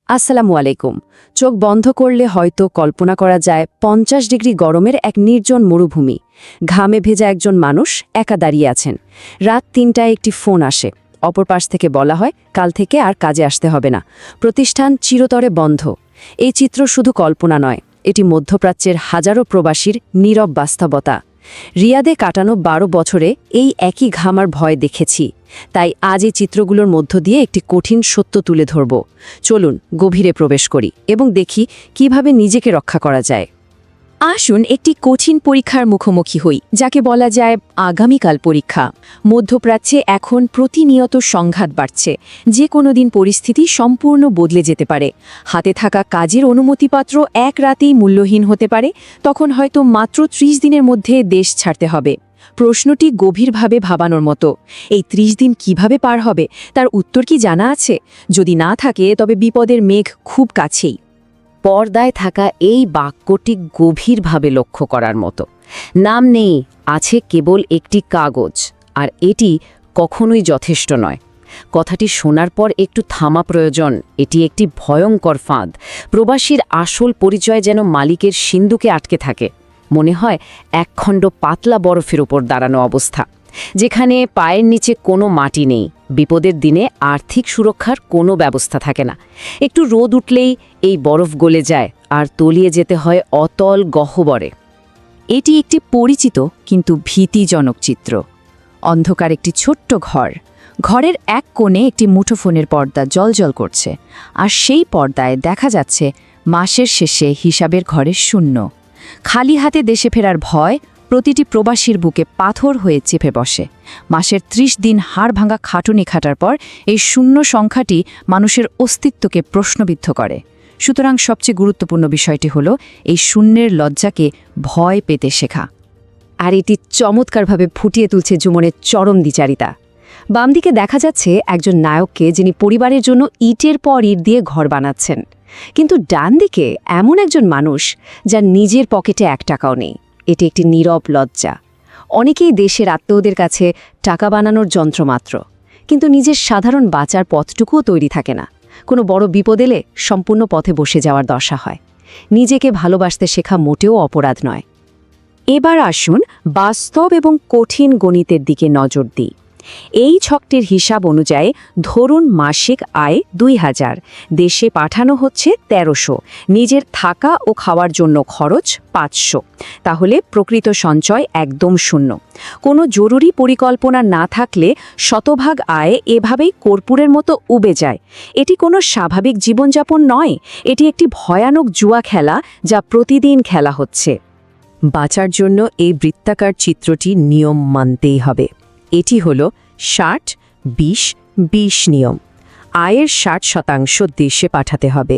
আসসালামু আলাইকুম। চোখ বন্ধ করলে হয়তো কল্পনা করা যায় ৫০ ডিগ্রি গরমের এক নির্জন মরুভূমি। ঘামে ভেজা একজন মানুষ একা দাঁড়িয়ে আছেন। রাত ৩টায় একটি ফোন আসে। অপর পাশ থেকে বলা হয়, কাল থেকে আর কাজে আসতে হবে না, প্রতিষ্ঠান চিরতরে বন্ধ। এই চিত্র শুধু কল্পনা নয়, এটি মধ্যপ্রাচ্যের হাজারো প্রবাসীর নীরব বাস্তবতা। রিয়াদে কাটানো ১২ বছরে এই একই ঘামার ভয় দেখেছি। তাই আজ এই চিত্রগুলোর মধ্য দিয়ে একটি কঠিন সত্য তুলে ধরব। চলুন গভীরে প্রবেশ করি এবং দেখি কিভাবে নিজেকে রক্ষা করা যায়। আসুন একটি কঠিন পরীক্ষার মুখোমুখি হই, যাকে বলা যায় আগামীকাল পরীক্ষা। মধ্যপ্রাচ্যে এখন প্রতিনিয়ত সংঘাত বাড়ছে। যে কোনো দিন পরিস্থিতি সম্পূর্ণ বদলে যেতে পারে। হাতে থাকা কাজের অনুমতিপত্র এক রাতেই মূল্যহীন হতে পারে। তখন হয়তো মাত্র ৩০ দিনের মধ্যে দেশ ছাড়তে হবে। প্রশ্নটি গভীরভাবে ভাবানোর মতো। এই ৩০ দিন কিভাবে পার হবে তার উত্তর কি জানা আছে? যদি না থাকে তবে বিপদের মেঘ খুব কাছেই। পর্দায় থাকা এই বাক্যটি গভীরভাবে লক্ষ্য করার মতো। নাম নেই, আছে কেবল একটি কাগজ, আর এটি কখনোই যথেষ্ট নয়। কথাটি শোনার পর একটু থামা প্রয়োজন। এটি একটি ভয়ঙ্কর ফাঁদ। প্রবাসীর আসল পরিচয় যেন মালিকের সিন্দুকে আটকে থাকে। মনে হয় একখণ্ড পাতলা বরফের ওপর দাঁড়ানো অবস্থা, যেখানে পায়ের নিচে কোনো মাটি নেই। বিপদের দিনে আর্থিক সুরক্ষার কোনো ব্যবস্থা থাকে না। একটু রোদ উঠলেই এই বরফ গলে যায় আর তলিয়ে যেতে হয় অতল গহ্বরে। এটি একটি পরিচিত কিন্তু ভীতিজনক চিত্র। অন্ধকার একটি ছোট্ট ঘর। ঘরের এক কোণে একটি মুঠোফোনের পর্দা জ্বলজ্বল করছে, আর সেই পর্দায় দেখা যাচ্ছে মাসের শেষে হিসাবের ঘরের শূন্য। খালি হাতে দেশে ফেরার ভয় প্রতিটি প্রবাসীর বুকে পাথর হয়ে চেপে বসে। মাসের ৩০ দিন হাড় ভাঙা খাটুনি খাটার পর এই শূন্য সংখ্যাটি মানুষের অস্তিত্বকে প্রশ্নবিদ্ধ করে। সুতরাং সবচেয়ে গুরুত্বপূর্ণ বিষয়টি হল এই শূন্যের লজ্জাকে ভয় পেতে শেখা। আর এটি চমৎকারভাবে ফুটিয়ে তুলছে জুমনের চরম দ্বিচারিতা। বাম দিকে দেখা যাচ্ছে একজন নায়ককে, যিনি পরিবারের জন্য ইটের পর ইট দিয়ে ঘর বানাচ্ছেন। কিন্তু ডান দিকে এমন একজন মানুষ যার নিজের পকেটে ১ টাকাও নেই। এটি একটি নীরব লজ্জা। অনেকেই দেশের আত্মীয়দের কাছে টাকা বানানোর যন্ত্রমাত্র, কিন্তু নিজের সাধারণ বাঁচার পথটুকুও তৈরি থাকে না। কোনো বড় বিপদ এলে সম্পূর্ণ পথে বসে যাওয়ার দশা হয়। নিজেকে ভালোবাসতে শেখা মোটেও অপরাধ নয়। এবার আসুন বাস্তব এবং কঠিন গণিতের দিকে নজর দিই। এই ছকটির হিসাব অনুযায়ী ধরুন মাসিক আয় ২০০০, দেশে পাঠানো হচ্ছে ১৩০০, নিজের থাকা ও খাওয়ার জন্য খরচ ৫০০। তাহলে প্রকৃত সঞ্চয় একদম শূন্য। কোনো জরুরি পরিকল্পনা না থাকলে শতভাগ আয় এভাবেই কর্পূরের মতো উবে যায়। এটি কোনো স্বাভাবিক জীবনযাপন নয়, এটি একটি ভয়ানক জুয়া খেলা, যা প্রতিদিন খেলা হচ্ছে। বাঁচার জন্য এই বৃত্তাকার চিত্রটি নিয়ম মানতেই হবে। এটি হল ৬০-২০-২০ নিয়ম। আয়ের ৬০% দেশে পাঠাতে হবে,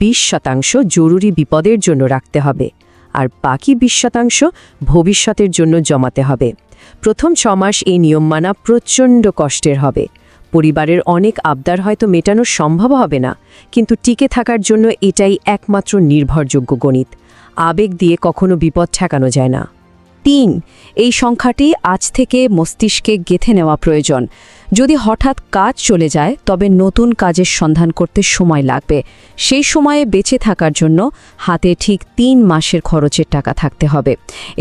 ২০% জরুরি বিপদের জন্য রাখতে হবে, আর বাকি ২০% ভবিষ্যতের জন্য জমাতে হবে। প্রথম ৬ মাস এই নিয়ম মানা প্রচণ্ড কষ্টের হবে। পরিবারের অনেক আবদার হয়তো মেটানো সম্ভব হবে না, কিন্তু টিকে থাকার জন্য এটাই একমাত্র নির্ভরযোগ্য গণিত। আবেগ দিয়ে কখনো বিপদ ঠেকানো যায় না। ৩, এই সংখ্যাটি আজ থেকে মস্তিষ্কে গেঁথে নেওয়া প্রয়োজন। যদি হঠাৎ কাজ চলে যায়, তবে নতুন কাজের সন্ধান করতে সময় লাগবে। সেই সময়ে বেঁচে থাকার জন্য হাতে ঠিক ৩ মাসের খরচের টাকা থাকতে হবে।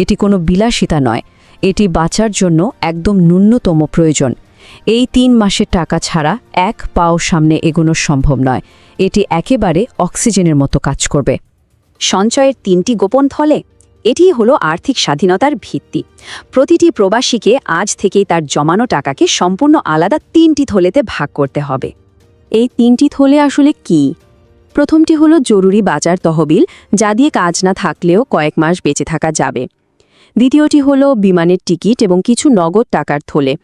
এটি কোনো বিলাসিতা নয়, এটি বাঁচার জন্য একদম ন্যূনতম প্রয়োজন। এই ৩ মাসের টাকা ছাড়া এক পাও সামনে এগোনো সম্ভব নয়। এটি একেবারে অক্সিজেনের মতো কাজ করবে। সঞ্চয়ের ৩টি গোপন থলে। এটি হলো আর্থিক স্বাধীনতার ভিত্তি। প্রতিটি প্রবাসীকে আজ থেকেই তার জমানো টাকাকে সম্পূর্ণ আলাদা ৩টি থলেতে ভাগ করতে হবে। এই ৩টি থলে আসলে কি? প্রথমটি হলো জরুরি বাজার তহবিল, যা দিয়ে কাজ না থাকলেও কয়েক মাস বেঁচে থাকা যাবে। দ্বিতীয়টি হলো বিমানের টিকিট এবং কিছু নগদ টাকার থলে।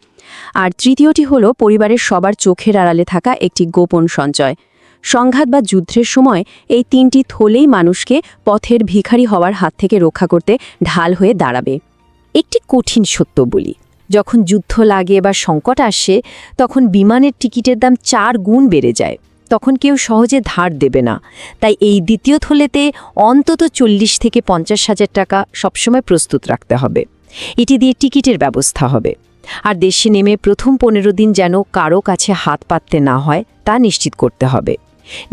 আর তৃতীয়টি হলো পরিবারের সবার চোখের আড়ালে থাকা একটি গোপন সঞ্চয়। সংঘাত বা যুদ্ধের সময় এই ৩টি থলেই মানুষকে পথের ভিখারি হওয়ার হাত থেকে রক্ষা করতে ঢাল হয়ে দাঁড়াবে। একটি কঠিন সত্য বলি, যখন যুদ্ধ লাগে বা সংকট আসে, তখন বিমানের টিকিটের দাম ৪ গুণ বেড়ে যায়। তখন কেউ সহজে ধার দেবে না। তাই এই দ্বিতীয় থলেতে অন্তত ৪০ থেকে ৫০ হাজার টাকা সবসময় প্রস্তুত রাখতে হবে। এটি দিয়ে টিকিটের ব্যবস্থা হবে। আর দেশে নেমে প্রথম ১৫ দিন যেন কারো কাছে হাত পাততে না হয়, তা নিশ্চিত করতে হবে।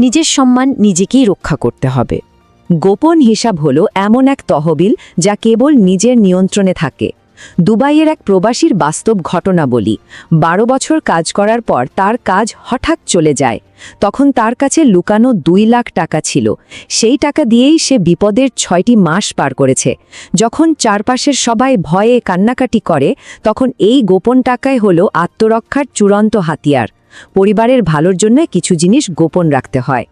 নিজের সম্মান নিজেকেই রক্ষা করতে হবে। গোপন হিসাব হলো এমন এক তহবিল যা কেবল নিজের নিয়ন্ত্রণে থাকে। দুবাইয়ের এক প্রবাসীর বাস্তব ঘটনা বলি। 12 বছর কাজ করার পর তার কাজ হঠাৎ চলে যায়। তখন তার কাছে লুকানো 2 লাখ টাকা ছিল। সেই টাকা দিয়েই সে বিপদের 6টি মাস পার করেছে। যখন চারপাশের সবাই ভয়ে কান্নাকাটি করে, তখন এই গোপন টাকাই হলো আত্মরক্ষার চূড়ান্ত হাতিয়ার। পরিবারের ভালোর জন্য কিছু জিনিস গোপন রাখতে হয়।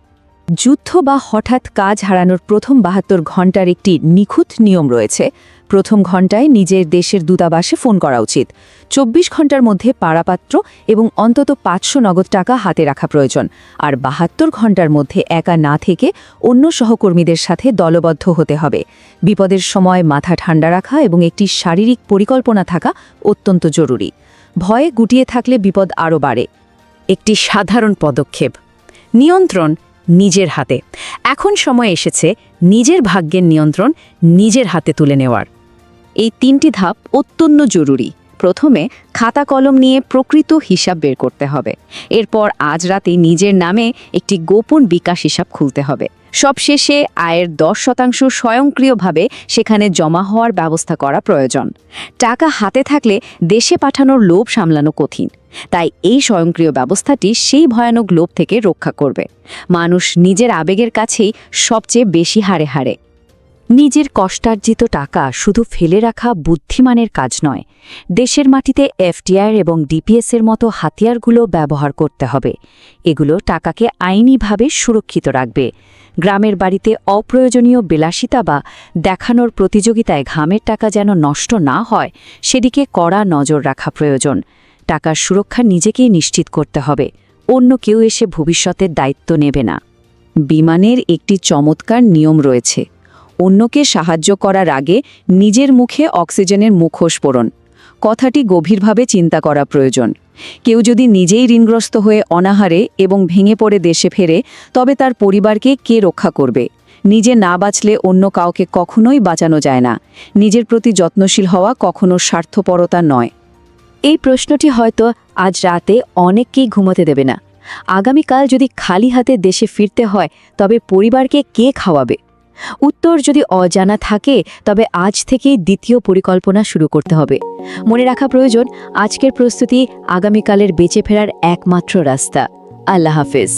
যুদ্ধ বা হঠাৎ কাজ হারানোর প্রথম 72 ঘণ্টার একটি নিখুঁত নিয়ম রয়েছে। প্রথম ঘণ্টায় নিজের দেশের দূতাবাসে ফোন করা উচিত। 24 ঘণ্টার মধ্যে পারাপাত্র এবং অন্তত 500 নগদ টাকা হাতে রাখা প্রয়োজন। আর 72 ঘণ্টার মধ্যে একা না থেকে অন্য সহকর্মীদের সাথে দলবদ্ধ হতে হবে। বিপদের সময় মাথা ঠান্ডা রাখা এবং একটি শারীরিক পরিকল্পনা থাকা অত্যন্ত জরুরি। ভয়ে গুটিয়ে থাকলে বিপদ আরও বাড়ে। একটি সাধারণ পদক্ষেপ: নিয়ন্ত্রণ নিজের হাতে। এখন সময় এসেছে নিজের ভাগ্যের নিয়ন্ত্রণ নিজের হাতে তুলে নেওয়ার। এই 3টি ধাপ অত্যন্ত জরুরি। প্রথমে খাতা কলম নিয়ে প্রকৃত হিসাব বের করতে হবে। এরপর আজ রাতে নিজের নামে একটি গোপন বিকাশ হিসাব খুলতে হবে। সবশেষে আয়ের 10% স্বয়ংক্রিয়ভাবে সেখানে জমা হওয়ার ব্যবস্থা করা প্রয়োজন। টাকা হাতে থাকলে দেশে পাঠানোর লোভ সামলানো কঠিন। তাই এই স্বয়ংক্রিয় ব্যবস্থাটি সেই ভয়ানক লোভ থেকে রক্ষা করবে। মানুষ নিজের আবেগের কাছেই সবচেয়ে বেশি হারে হারে। নিজের কষ্টার্জিত টাকা শুধু ফেলে রাখা বুদ্ধিমানের কাজ নয়। দেশের মাটিতে এফডিআর এবং ডিপিএসের মতো হাতিয়ারগুলো ব্যবহার করতে হবে। এগুলো টাকাকে আইনিভাবে সুরক্ষিত রাখবে। গ্রামের বাড়িতে অপ্রয়োজনীয় বিলাসিতা বা দেখানোর প্রতিযোগিতায় ঘামের টাকা যেন নষ্ট না হয়, সেদিকে কড়া নজর রাখা প্রয়োজন। টাকার সুরক্ষা নিজেকেই নিশ্চিত করতে হবে। অন্য কেউ এসে ভবিষ্যতের দায়িত্ব নেবে না। বিমানের একটি চমৎকার নিয়ম রয়েছে: অন্যকে সাহায্য করার আগে নিজের মুখে অক্সিজেনের মুখোশ পরুন। কথাটি গভীরভাবে চিন্তা করা প্রয়োজন। কেউ যদি নিজেই ঋণগ্রস্ত হয়ে অনাহারে এবং ভেঙে পড়ে দেশে ফেরে, তবে তার পরিবারকে কে রক্ষা করবে? নিজে না বাঁচলে অন্য কাউকে কখনোই বাঁচানো যায় না। নিজের প্রতি যত্নশীল হওয়া কখনো স্বার্থপরতা নয়। এই প্রশ্নটি হয়তো আজ রাতে অনেককেই ঘুমোতে দেবে না। আগামীকাল যদি খালি হাতে দেশে ফিরতে হয়, তবে পরিবারকে কে খাওয়াবে? উত্তর যদি অজানা থাকে, তবে আজ থেকেই দ্বিতীয় পরিকল্পনা শুরু করতে হবে। মনে রাখা প্রয়োজন, আজকের প্রস্তুতি আগামীকালের বেঁচে ফেরার একমাত্র রাস্তা। আল্লাহ হাফেজ।